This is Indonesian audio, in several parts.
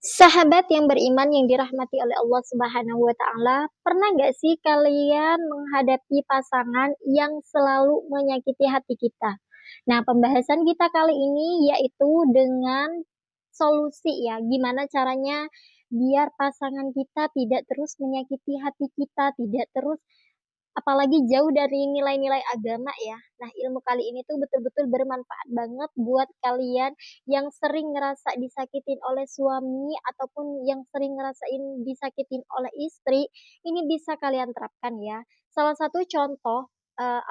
Sahabat yang beriman yang dirahmati oleh Allah Subhanahu wa Ta'ala, pernah nggak sih kalian menghadapi pasangan yang selalu menyakiti hati kita? Nah, pembahasan kita kali ini yaitu dengan solusi ya, gimana caranya biar pasangan kita tidak terus menyakiti hati kita, tidak terus apalagi jauh dari nilai-nilai agama ya. Nah, ilmu kali ini tuh betul-betul bermanfaat banget buat kalian yang sering ngerasa disakitin oleh suami ataupun yang sering ngerasain disakitin oleh istri, ini bisa kalian terapkan ya. Salah satu contoh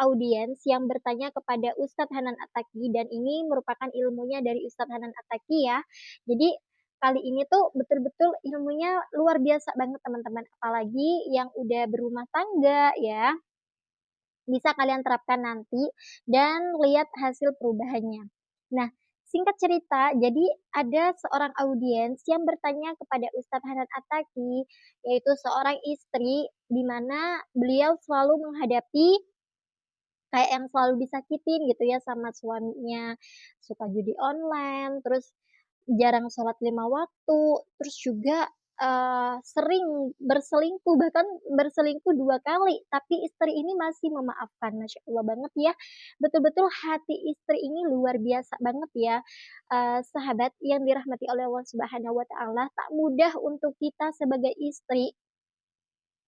audiens yang bertanya kepada Ustadz Hanan Attaqi dan ini merupakan ilmunya dari Ustadz Hanan Attaqi ya. Jadi kali ini tuh betul-betul ilmunya luar biasa banget teman-teman, apalagi yang udah berumah tangga ya, bisa kalian terapkan nanti dan lihat hasil perubahannya. Nah, singkat cerita, jadi ada seorang audiens yang bertanya kepada Ustadz Hanan Attaqi, yaitu seorang istri, di mana beliau selalu menghadapi kayak yang selalu disakitin gitu ya sama suaminya, suka judi online, terus jarang sholat 5 waktu, terus juga, sering berselingkuh, bahkan berselingkuh 2 kali, tapi istri ini masih memaafkan. Masya Allah banget ya, betul-betul hati istri ini luar biasa banget ya, sahabat yang dirahmati oleh Allah Subhanahu wa Ta'ala, tak mudah untuk kita sebagai istri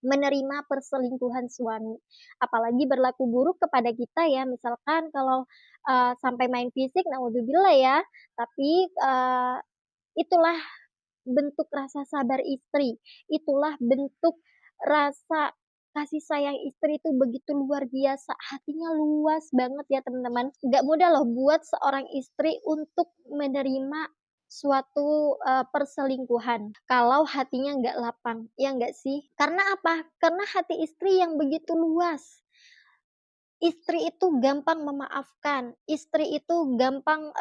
menerima perselingkuhan suami. Apalagi berlaku buruk kepada kita ya, misalkan kalau, sampai main fisik, naudzubillah ya, tapi, itulah bentuk rasa sabar istri, itulah bentuk rasa kasih sayang istri itu begitu luar biasa, hatinya luas banget ya teman-teman. Nggak mudah loh buat seorang istri untuk menerima suatu, perselingkuhan, kalau hatinya nggak lapang, ya nggak sih? Karena apa? Karena hati istri yang begitu luas. Istri itu gampang memaafkan, istri itu gampang,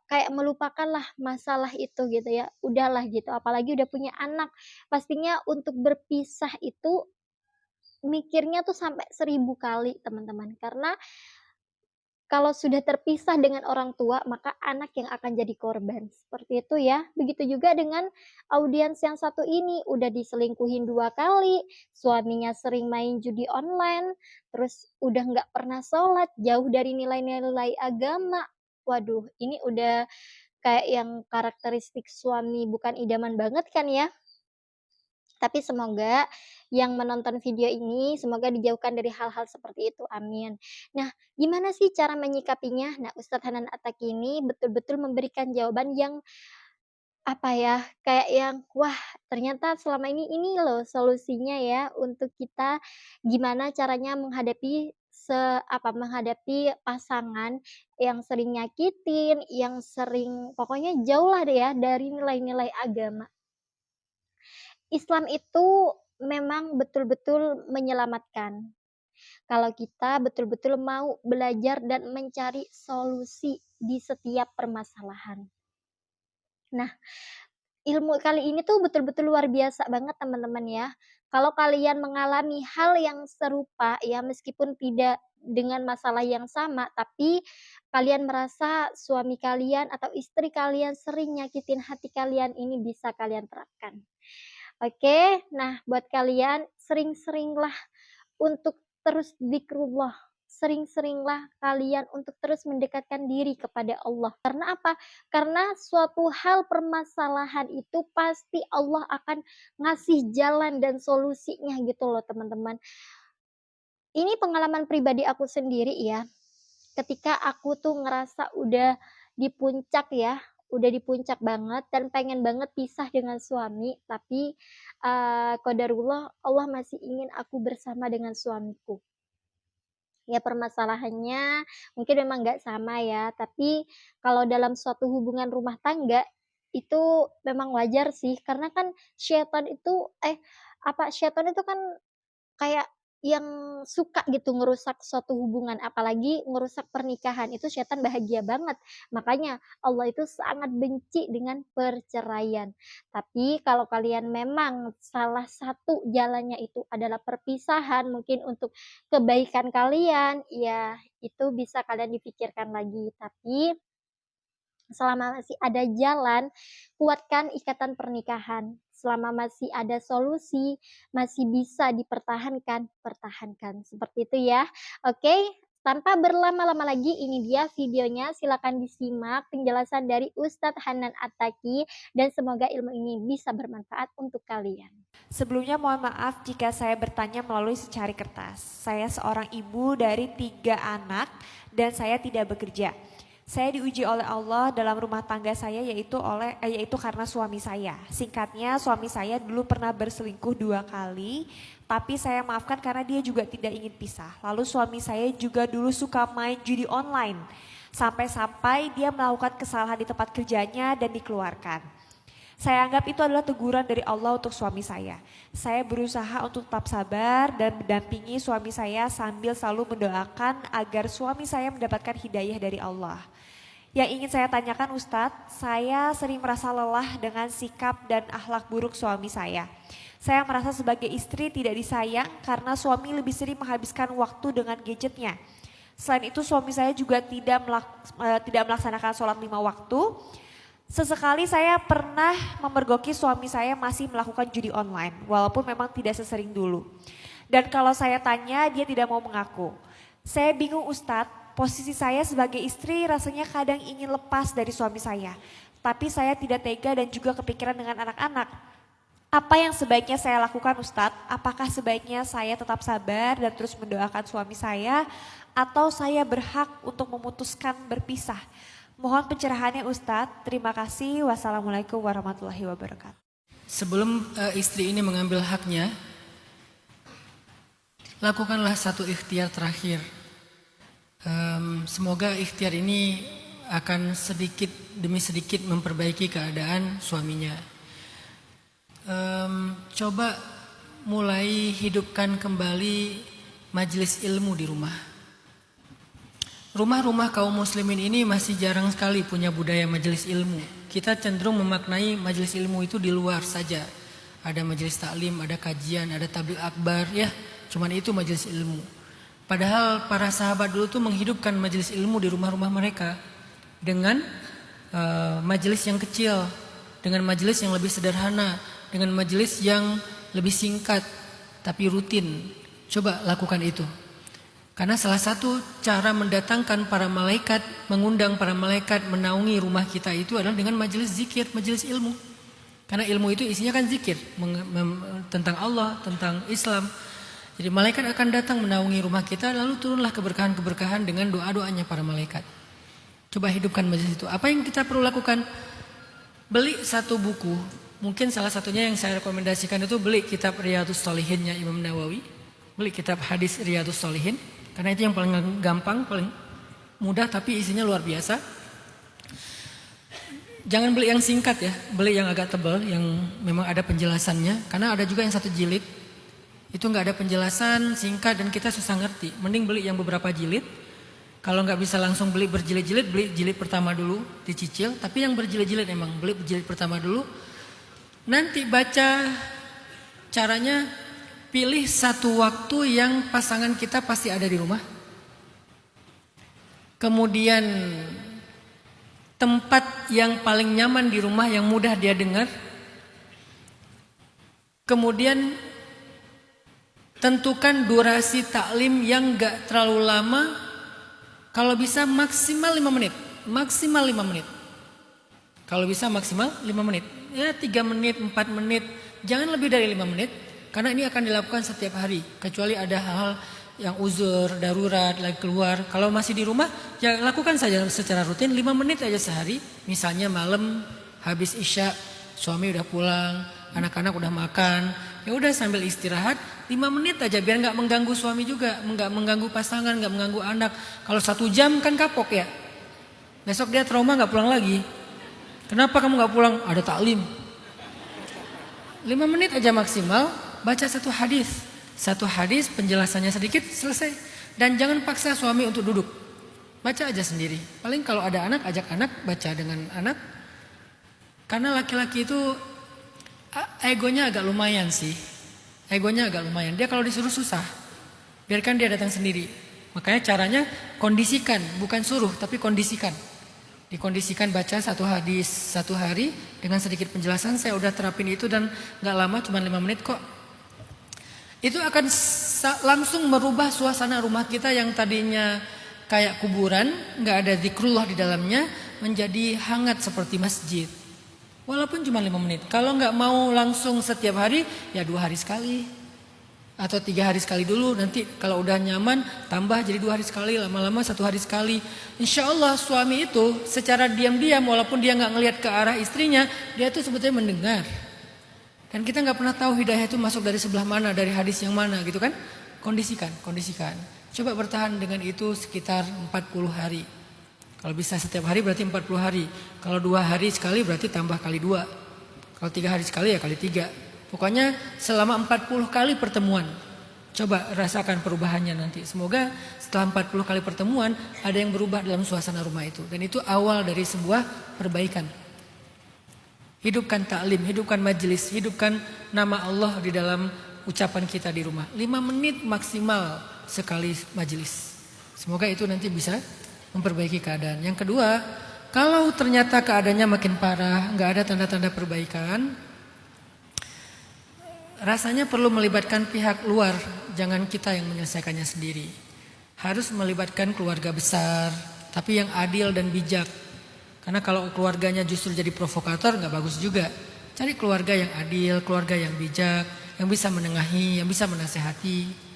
kayak melupakanlah masalah itu gitu ya, udahlah gitu, apalagi udah punya anak, pastinya untuk berpisah itu mikirnya tuh sampai 1000 kali teman-teman, karena kalau sudah terpisah dengan orang tua, maka anak yang akan jadi korban, seperti itu ya. Begitu juga dengan audiens yang satu ini, udah diselingkuhin 2 kali, suaminya sering main judi online, terus udah nggak pernah sholat, jauh dari nilai-nilai agama. Waduh, ini udah kayak yang karakteristik suami bukan idaman banget kan ya. Tapi semoga yang menonton video ini, semoga dijauhkan dari hal-hal seperti itu, amin. Nah, gimana sih cara menyikapinya? Nah, Ustadz Hanan Attaqi ini betul-betul memberikan jawaban yang, apa ya, kayak yang, wah ternyata selama ini loh solusinya ya untuk kita gimana caranya menghadapi menghadapi pasangan yang sering nyakitin, yang sering pokoknya jauh lah deh ya dari nilai-nilai agama. Islam itu memang betul-betul menyelamatkan. Kalau kita betul-betul mau belajar dan mencari solusi di setiap permasalahan. Nah, ilmu kali ini tuh betul-betul luar biasa banget teman-teman ya. Kalau kalian mengalami hal yang serupa ya, meskipun tidak dengan masalah yang sama, tapi kalian merasa suami kalian atau istri kalian sering nyakitin hati kalian, ini bisa kalian terapkan. Oke, nah buat kalian sering-seringlah untuk terus zikrullah, sering-seringlah kalian untuk terus mendekatkan diri kepada Allah. Karena apa? Karena suatu hal permasalahan itu pasti Allah akan ngasih jalan dan solusinya gitu loh teman-teman. Ini pengalaman pribadi aku sendiri ya, ketika aku tuh ngerasa udah di puncak ya, udah di puncak banget dan pengen banget pisah dengan suami, tapi, qadarullah Allah masih ingin aku bersama dengan suamiku. Ya permasalahannya mungkin memang nggak sama ya, tapi kalau dalam suatu hubungan rumah tangga, itu memang wajar sih, karena kan syaitan itu kan kayak yang suka gitu ngerusak suatu hubungan, apalagi ngerusak pernikahan, itu setan bahagia banget. Makanya Allah itu sangat benci dengan perceraian. Tapi kalau kalian memang salah satu jalannya itu adalah perpisahan, mungkin untuk kebaikan kalian, ya itu bisa kalian dipikirkan lagi. Tapi Selama masih ada jalan, kuatkan ikatan pernikahan. Selama masih ada solusi, masih bisa dipertahankan, pertahankan. Seperti itu ya. Oke, tanpa berlama-lama lagi, ini dia videonya. Silakan disimak penjelasan dari Ustadz Hanan Attaqi dan semoga ilmu ini bisa bermanfaat untuk kalian. Sebelumnya mohon maaf jika saya bertanya melalui secari kertas. Saya seorang ibu dari 3 anak dan saya tidak bekerja. Saya diuji oleh Allah dalam rumah tangga saya yaitu karena suami saya. Singkatnya suami saya dulu pernah berselingkuh 2 kali, tapi saya maafkan karena dia juga tidak ingin pisah. Lalu suami saya juga dulu suka main judi online. Sampai-sampai dia melakukan kesalahan di tempat kerjanya dan dikeluarkan. Saya anggap itu adalah teguran dari Allah untuk suami saya. Saya berusaha untuk tetap sabar dan mendampingi suami saya sambil selalu mendoakan agar suami saya mendapatkan hidayah dari Allah. Yang ingin saya tanyakan Ustadz, saya sering merasa lelah dengan sikap dan akhlak buruk suami saya. Saya merasa sebagai istri tidak disayang karena suami lebih sering menghabiskan waktu dengan gadgetnya. Selain itu suami saya juga tidak melaksanakan sholat 5 waktu. Sesekali saya pernah memergoki suami saya masih melakukan judi online, walaupun memang tidak sesering dulu. Dan kalau saya tanya, dia tidak mau mengaku. Saya bingung Ustadz, posisi saya sebagai istri rasanya kadang ingin lepas dari suami saya. Tapi saya tidak tega dan juga kepikiran dengan anak-anak. Apa yang sebaiknya saya lakukan Ustadz? Apakah sebaiknya saya tetap sabar dan terus mendoakan suami saya? Atau saya berhak untuk memutuskan berpisah? Mohon pencerahannya Ustadz. Terima kasih. Wassalamualaikum warahmatullahi wabarakatuh. Sebelum istri ini mengambil haknya, lakukanlah satu ikhtiar terakhir. Semoga ikhtiar ini akan sedikit demi sedikit memperbaiki keadaan suaminya. Coba mulai hidupkan kembali majelis ilmu di rumah. Rumah-rumah kaum muslimin ini masih jarang sekali punya budaya majelis ilmu. Kita cenderung memaknai majelis ilmu itu di luar saja. Ada majelis taklim, ada kajian, ada tabligh akbar, ya. Cuman itu majelis ilmu. Padahal para sahabat dulu tuh menghidupkan majelis ilmu di rumah-rumah mereka dengan majelis yang kecil, dengan majelis yang lebih sederhana, dengan majelis yang lebih singkat tapi rutin. Coba lakukan itu. Karena salah satu cara mendatangkan para malaikat, mengundang para malaikat menaungi rumah kita itu adalah dengan majelis zikir, majelis ilmu. Karena ilmu itu isinya kan zikir tentang Allah, tentang Islam. Jadi malaikat akan datang menaungi rumah kita, lalu turunlah keberkahan-keberkahan dengan doa-doanya para malaikat. Coba hidupkan majelis itu. Apa yang kita perlu lakukan? Beli satu buku. Mungkin salah satunya yang saya rekomendasikan itu beli kitab Riyadhus Shalihinnya Imam Nawawi. Beli kitab hadis Riyadhus Shalihin. Karena itu yang paling gampang, paling mudah tapi isinya luar biasa. Jangan beli yang singkat ya, beli yang agak tebal, yang memang ada penjelasannya. Karena ada juga yang 1 jilid, itu nggak ada penjelasan, singkat dan kita susah ngerti. Mending beli yang beberapa jilid. Kalau nggak bisa langsung beli berjilid-jilid, beli jilid pertama dulu, dicicil. Tapi yang berjilid-jilid emang beli jilid pertama dulu. Nanti baca caranya. Pilih satu waktu yang pasangan kita pasti ada di rumah. Kemudian tempat yang paling nyaman di rumah yang mudah dia dengar. Kemudian tentukan durasi taklim yang gak terlalu lama. Kalau bisa maksimal 5 menit. Maksimal 5 menit. Kalau bisa maksimal 5 menit. Ya 3 menit, 4 menit. Jangan lebih dari 5 menit. Karena ini akan dilakukan setiap hari. Kecuali ada hal yang uzur, darurat, lagi keluar. Kalau masih di rumah, ya lakukan saja secara rutin 5 menit aja sehari. Misalnya malam habis isya, suami udah pulang, anak-anak udah makan. Ya udah sambil istirahat 5 menit aja biar nggak mengganggu suami juga, nggak mengganggu pasangan, nggak mengganggu anak. Kalau 1 jam kan kapok ya. Besok dia trauma nggak pulang lagi. Kenapa kamu nggak pulang? Ada taklim. 5 menit aja maksimal. Baca 1 hadis. 1 hadis penjelasannya sedikit selesai. Dan jangan paksa suami untuk duduk. Baca aja sendiri. Paling kalau ada anak, ajak anak baca dengan anak. Karena laki-laki itu egonya agak lumayan sih. Egonya agak lumayan. Dia kalau disuruh susah. Biarkan dia datang sendiri. Makanya caranya kondisikan. Bukan suruh tapi kondisikan. Dikondisikan baca satu hadis satu hari dengan sedikit penjelasan. Saya udah terapin itu dan gak lama, cuma 5 menit kok. Itu akan langsung merubah suasana rumah kita yang tadinya kayak kuburan, gak ada zikrullah di dalamnya, menjadi hangat seperti masjid. Walaupun cuma 5 menit. Kalau gak mau langsung setiap hari, ya 2 hari sekali. Atau 3 hari sekali dulu, nanti kalau udah nyaman tambah jadi 2 hari sekali, lama-lama 1 hari sekali. Insya Allah suami itu secara diam-diam walaupun dia gak ngelihat ke arah istrinya, dia tuh sebetulnya mendengar. Dan kita gak pernah tahu hidayah itu masuk dari sebelah mana, dari hadis yang mana gitu kan. Kondisikan. Coba bertahan dengan itu sekitar 40 hari. Kalau bisa setiap hari berarti 40 hari. Kalau 2 hari sekali berarti tambah kali 2. Kalau 3 hari sekali ya kali 3. Pokoknya selama 40 kali pertemuan. Coba rasakan perubahannya nanti. Semoga setelah 40 kali pertemuan ada yang berubah dalam suasana rumah itu. Dan itu awal dari sebuah perbaikan. Hidupkan taklim, hidupkan majelis, hidupkan nama Allah di dalam ucapan kita di rumah. 5 menit maksimal sekali majelis. Semoga itu nanti bisa memperbaiki keadaan. Yang kedua, kalau ternyata keadaannya makin parah, nggak ada tanda-tanda perbaikan, rasanya perlu melibatkan pihak luar, jangan kita yang menyelesaikannya sendiri. Harus melibatkan keluarga besar, tapi yang adil dan bijak. Karena kalau keluarganya justru jadi provokator nggak bagus juga. Cari keluarga yang adil, keluarga yang bijak, yang bisa menengahi, yang bisa menasehati.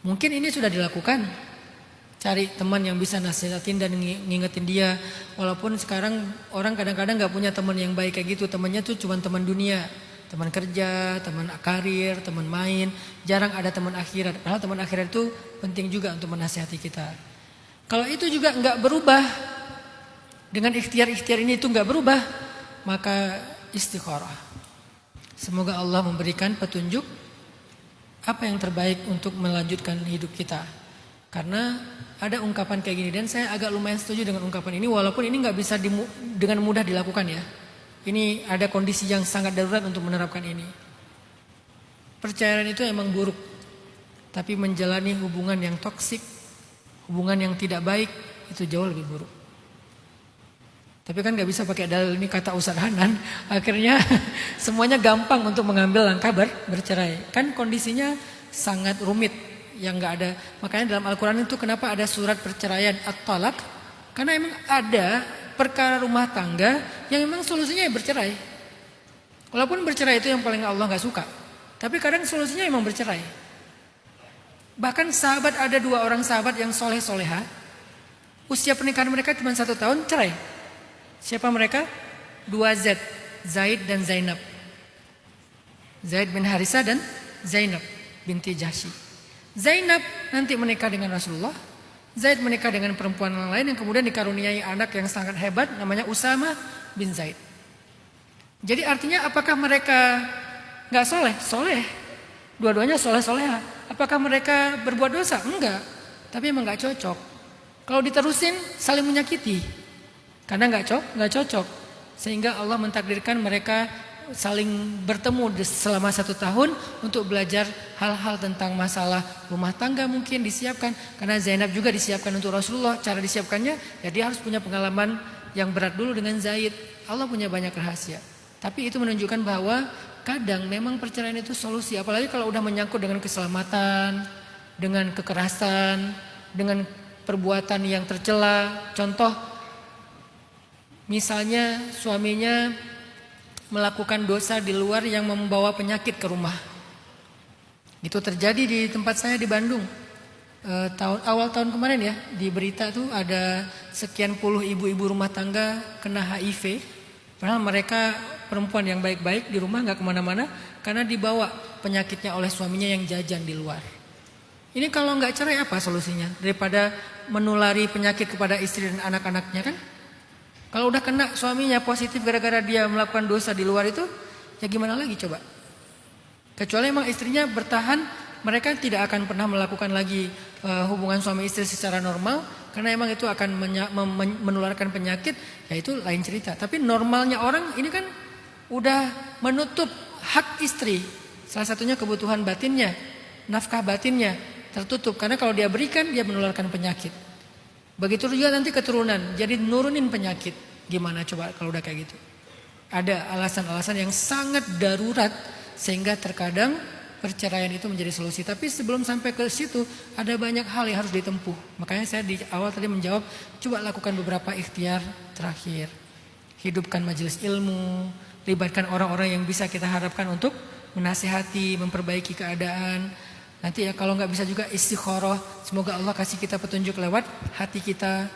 Mungkin ini sudah dilakukan. Cari teman yang bisa nasihatin dan ngingetin dia. Walaupun sekarang orang kadang-kadang nggak punya teman yang baik kayak gitu. Temannya tuh cuma teman dunia. Teman kerja, teman karir, teman main, jarang ada teman akhirat. Padahal teman akhirat itu penting juga untuk menasihati kita. Kalau itu juga enggak berubah, dengan ikhtiar-ikhtiar ini itu enggak berubah, maka istikharah. Semoga Allah memberikan petunjuk apa yang terbaik untuk melanjutkan hidup kita. Karena ada ungkapan kayak gini dan saya agak lumayan setuju dengan ungkapan ini walaupun ini enggak bisa dengan mudah dilakukan ya. Ini ada kondisi yang sangat darurat untuk menerapkan ini. Perceraian itu emang buruk. Tapi menjalani hubungan yang toksik, hubungan yang tidak baik, itu jauh lebih buruk. Tapi kan gak bisa pakai dalil ini kata Ustaz Hanan. Akhirnya semuanya gampang untuk mengambil langkah bercerai. Kan kondisinya sangat rumit. Yang gak ada. Makanya dalam Al-Quran itu kenapa ada surat perceraian at-talaq? Karena emang ada perkara rumah tangga yang memang solusinya bercerai. Walaupun bercerai itu yang paling Allah gak suka. Tapi kadang solusinya memang bercerai. Bahkan sahabat ada 2 orang sahabat yang soleh-soleha. Usia pernikahan mereka cuma 1 tahun cerai. Siapa mereka? 2 Z, Zaid dan Zainab. Zaid bin Harisah dan Zainab binti Jahsy. Zainab nanti menikah dengan Rasulullah. Zaid menikah dengan perempuan yang lain yang kemudian dikaruniai anak yang sangat hebat namanya Usama bin Zaid. Jadi artinya apakah mereka gak soleh? Soleh. Dua-duanya soleh-soleha. Apakah mereka berbuat dosa? Enggak. Tapi emang gak cocok. Kalau diterusin saling menyakiti. Karena gak cocok. Sehingga Allah mentakdirkan mereka saling bertemu selama 1 tahun untuk belajar hal-hal tentang masalah rumah tangga mungkin disiapkan. Karena Zainab juga disiapkan untuk Rasulullah. Cara disiapkannya ya dia harus punya pengalaman yang berat dulu dengan Zaid. Allah punya banyak rahasia. Tapi itu menunjukkan bahwa kadang memang perceraian itu solusi. Apalagi kalau udah menyangkut dengan keselamatan, dengan kekerasan, dengan perbuatan yang tercela. Contoh misalnya suaminya melakukan dosa di luar yang membawa penyakit ke rumah. Itu terjadi di tempat saya di Bandung. Awal tahun kemarin ya, di berita tuh ada sekian puluh ibu-ibu rumah tangga kena HIV. Padahal mereka perempuan yang baik-baik di rumah gak kemana-mana karena dibawa penyakitnya oleh suaminya yang jajan di luar. Ini kalau gak cerai apa solusinya? Daripada menulari penyakit kepada istri dan anak-anaknya kan? Kalau udah kena suaminya positif gara-gara dia melakukan dosa di luar itu, ya gimana lagi coba? Kecuali emang istrinya bertahan, mereka tidak akan pernah melakukan lagi hubungan suami istri secara normal, karena emang itu akan menularkan penyakit, ya itu lain cerita. Tapi normalnya orang ini kan udah menutup hak istri, salah satunya kebutuhan batinnya, nafkah batinnya tertutup, karena kalau dia berikan dia menularkan penyakit. Begitu juga nanti keturunan, jadi nurunin penyakit. Gimana coba kalau udah kayak gitu? Ada alasan-alasan yang sangat darurat sehingga terkadang perceraian itu menjadi solusi. Tapi sebelum sampai ke situ ada banyak hal yang harus ditempuh. Makanya saya di awal tadi menjawab, coba lakukan beberapa ikhtiar terakhir. Hidupkan majelis ilmu, libatkan orang-orang yang bisa kita harapkan untuk menasihati, memperbaiki keadaan. Nanti ya kalau nggak bisa juga istikharah, semoga Allah kasih kita petunjuk lewat hati kita.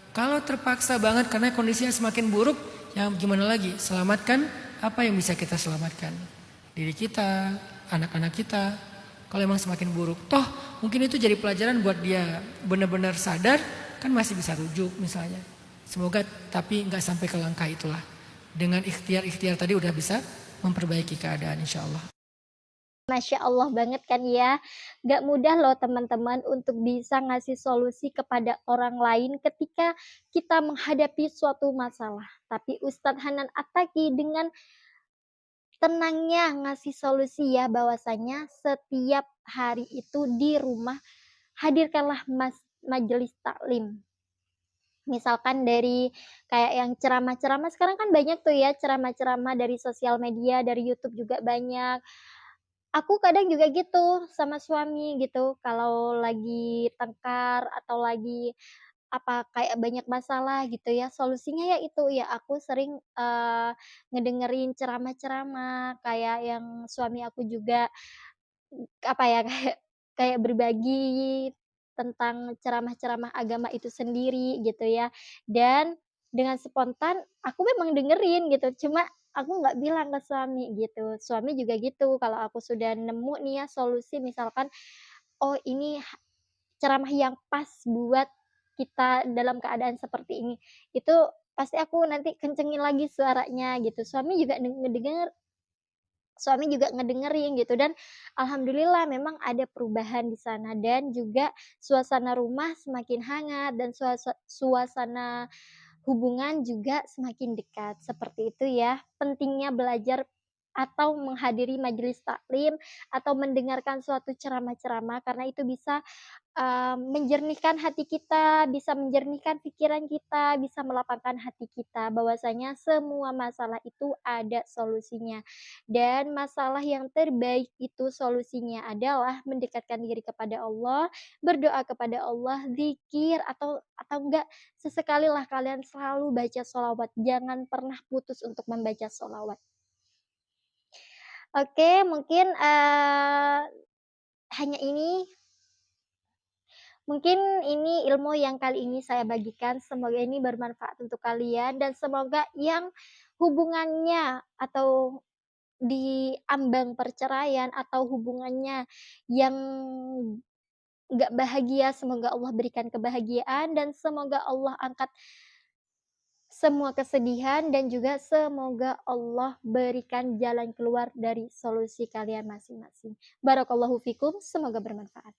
Kalau terpaksa banget karena kondisinya semakin buruk, ya gimana lagi? Selamatkan apa yang bisa kita selamatkan. Diri kita, anak-anak kita. Kalau emang semakin buruk, toh mungkin itu jadi pelajaran buat dia benar-benar sadar, kan masih bisa rujuk misalnya. Semoga tapi nggak sampai ke langkah itulah. Dengan ikhtiar-ikhtiar tadi udah bisa memperbaiki keadaan insya Allah. Masya Allah banget kan ya. Gak mudah loh teman-teman untuk bisa ngasih solusi kepada orang lain ketika kita menghadapi suatu masalah. Tapi Ustadz Hanan Attaqi dengan tenangnya ngasih solusi ya, bahwasanya setiap hari itu di rumah hadirkanlah majelis taklim. Misalkan dari kayak yang ceramah-ceramah, sekarang kan banyak tuh ya ceramah-ceramah dari sosial media, dari YouTube juga banyak. Aku kadang juga gitu sama suami gitu, kalau lagi tengkar atau lagi kayak banyak masalah gitu ya, solusinya ya itu, ya aku sering, ngedengerin ceramah-ceramah kayak yang suami aku juga, kayak kayak berbagi tentang ceramah-ceramah agama itu sendiri gitu ya. Dan dengan spontan aku memang dengerin gitu, cuma aku nggak bilang ke suami gitu. Suami juga gitu, kalau aku sudah nemu nih ya solusi misalkan, oh ini ceramah yang pas buat kita dalam keadaan seperti ini, itu pasti aku nanti kencengin lagi suaranya gitu. Suami juga ngedengerin gitu, dan alhamdulillah memang ada perubahan di sana, dan juga suasana rumah semakin hangat dan suasana hubungan juga semakin dekat, seperti itu ya. Pentingnya belajar atau menghadiri majelis taklim atau mendengarkan suatu ceramah-ceramah, karena itu bisa menjernihkan hati kita, bisa menjernihkan pikiran kita, bisa melapangkan hati kita, bahwasanya semua masalah itu ada solusinya. Dan masalah yang terbaik itu solusinya adalah mendekatkan diri kepada Allah, berdoa kepada Allah, zikir atau enggak, sesekali lah kalian selalu baca sholawat, jangan pernah putus untuk membaca sholawat. Oke, mungkin, hanya ini Mungkin ini ilmu yang kali ini saya bagikan, semoga ini bermanfaat untuk kalian dan semoga yang hubungannya atau di ambang perceraian atau hubungannya yang nggak bahagia, semoga Allah berikan kebahagiaan dan semoga Allah angkat semua kesedihan dan juga semoga Allah berikan jalan keluar dari solusi kalian masing-masing. Barakallahu fikum, semoga bermanfaat.